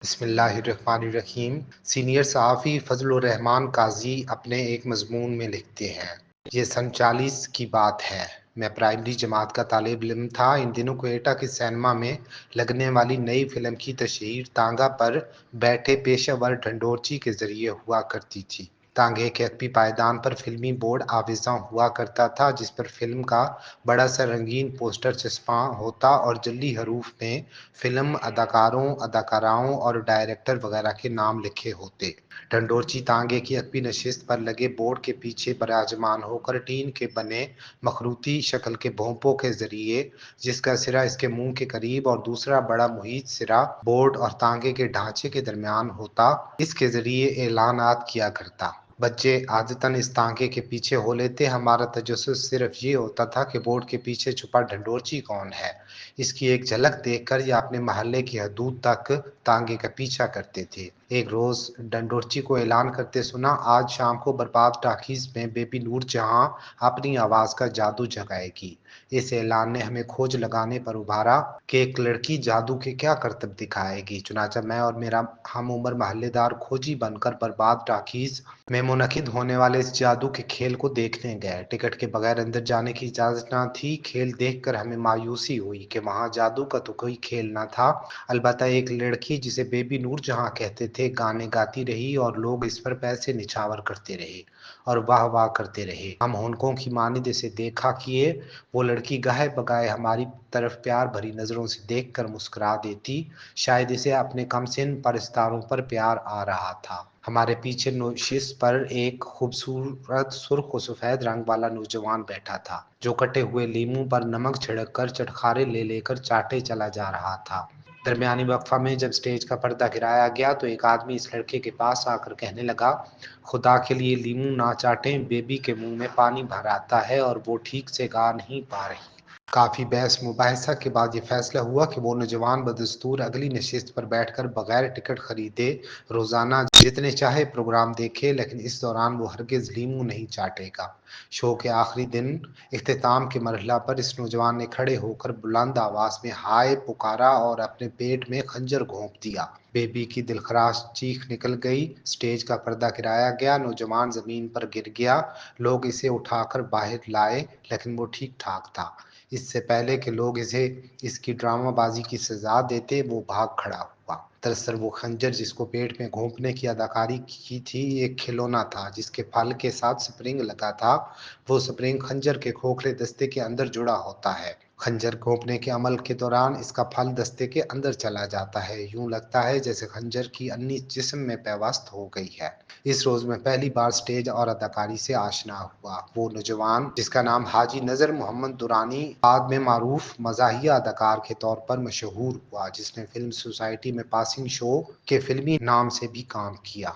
بسم اللہ الرحمن الرحیم۔ سینئر صحافی فضل الرحمان قاضی اپنے ایک مضمون میں لکھتے ہیں، یہ سن 40 کی بات ہے۔ میں پرائمری جماعت کا طالب علم تھا۔ ان دنوں کوئٹہ کے سینما میں لگنے والی نئی فلم کی تشہیر تانگہ پر بیٹھے پیشہ ور ڈھنڈورچی کے ذریعے ہوا کرتی تھی۔ تانگے کے عقبی پائیدان پر فلمی بورڈ آویزاں ہوا کرتا تھا، جس پر فلم کا بڑا سا رنگین پوسٹر چسپاں ہوتا اور جلی حروف میں فلم اداکاروں، اداکاراؤں اور ڈائریکٹر وغیرہ کے نام لکھے ہوتے۔ ڈھنڈورچی تانگے کی عقبی نشست پر لگے بورڈ کے پیچھے براجمان ہو کر ٹین کے بنے مخروطی شکل کے بھونپوں کے ذریعے، جس کا سرا اس کے منہ کے قریب اور دوسرا بڑا محیط سرا بورڈ اور تانگے کے ڈھانچے کے درمیان ہوتا، اس کے ذریعے اعلانات کیا کرتا۔ بچے عادتاً اس تانگے کے پیچھے ہو لیتے۔ ہمارا تجسس صرف یہ ہوتا تھا کہ بورڈ کے پیچھے چھپا ڈھنڈورچی کون ہے۔ اس کی ایک جھلک دیکھ کر یا اپنے محلے کی حدود تک تانگے کا پیچھا کرتے تھے۔ ایک روز ڈنڈورچی کو اعلان کرتے سنا، آج شام کو برباد ٹاکیز میں بیبی نور جہاں اپنی آواز کا جادو جگائے گی۔ اس اعلان نے ہمیں کھوج لگانے پر ابھارا کہ ایک لڑکی جادو کے کیا کرتب دکھائے گی۔ چنانچہ میں اور میرا ہم عمر محلے دار کھوجی بن کر برباد ٹاکیز میں منعقد ہونے والے اس جادو کے کھیل کو دیکھنے گئے۔ ٹکٹ کے بغیر اندر جانے کی اجازت نہ تھی۔ کھیل دیکھ کر ہمیں مایوسی ہوئی کہ وہاں جادو کا تو کوئی کھیل نہ تھا، البتہ ایک لڑکی جسے بیبی نور جہاں کہتے تھے گانے گاتی رہی اور لوگ اس پر پیسے نچھاور کرتے رہے اور واہ واہ کرتے رہے۔ ہم ہونکوں کی مانند اسے دیکھا کیے۔ وہ لڑکی گاہے بگاہے ہماری طرف پیار بھری نظروں سے دیکھ کر مسکرا دیتی، شاید اسے اپنے کم سن پرستاروں پر پیار آ رہا تھا۔ ہمارے پیچھے نشست پر ایک خوبصورت سرخ و سفید رنگ والا نوجوان بیٹھا تھا، جو کٹے ہوئے لیموں پر نمک چھڑک کر چٹخارے لے لے کر چاٹے چلا جا رہا تھا۔ درمیانی وقفہ میں جب سٹیج کا پردہ گرایا گیا تو ایک آدمی اس لڑکے کے پاس آ کر کہنے لگا، خدا کے لیے لیموں نہ چاٹیں، بیبی کے منہ میں پانی بھر آتا ہے اور وہ ٹھیک سے گا نہیں پا رہی۔ کافی بحث مباحثہ کے بعد یہ فیصلہ ہوا کہ وہ نوجوان بدستور اگلی نشست پر بیٹھ کر بغیر ٹکٹ خریدے روزانہ جتنے چاہے پروگرام دیکھے، لیکن اس دوران وہ ہرگز لیموں نہیں چاٹے گا۔ شو کے آخری دن اختتام کے مرحلہ پر اس نوجوان نے کھڑے ہو کر بلند آواز میں ہائے پکارا اور اپنے پیٹ میں خنجر گھونپ دیا۔ بیبی کی دلخراش چیخ نکل گئی۔ سٹیج کا پردہ گرایا گیا، نوجوان زمین پر گر گیا۔ لوگ اسے اٹھا کر باہر لائے، لیکن وہ ٹھیک ٹھاک تھا۔ اس سے پہلے کہ لوگ اسے اس کی ڈرامہ بازی کی سزا دیتے، وہ بھاگ کھڑا ہوا۔ دراصل وہ خنجر جس کو پیٹ میں گھونپنے کی اداکاری کی تھی، ایک کھلونا تھا جس کے پھل کے ساتھ سپرنگ لگا تھا۔ وہ سپرنگ خنجر کے کھوکھلے دستے کے اندر جڑا ہوتا ہے۔ خنجر گھونپنے کے عمل کے دوران اس کا پھل دستے کے اندر چلا جاتا ہے۔ یوں لگتا ہے جیسے خنجر کی انی جسم میں پیوست ہو گئی ہے۔ اس روز میں پہلی بار سٹیج اور اداکاری سے آشنا ہوا۔ وہ نوجوان جس کا نام حاجی نذر محمد درانی، بعد میں معروف مزاحیہ اداکار کے طور پر مشہور ہوا، جس نے فلم سوسائٹی میں پاسنگ شو کے فلمی نام سے بھی کام کیا۔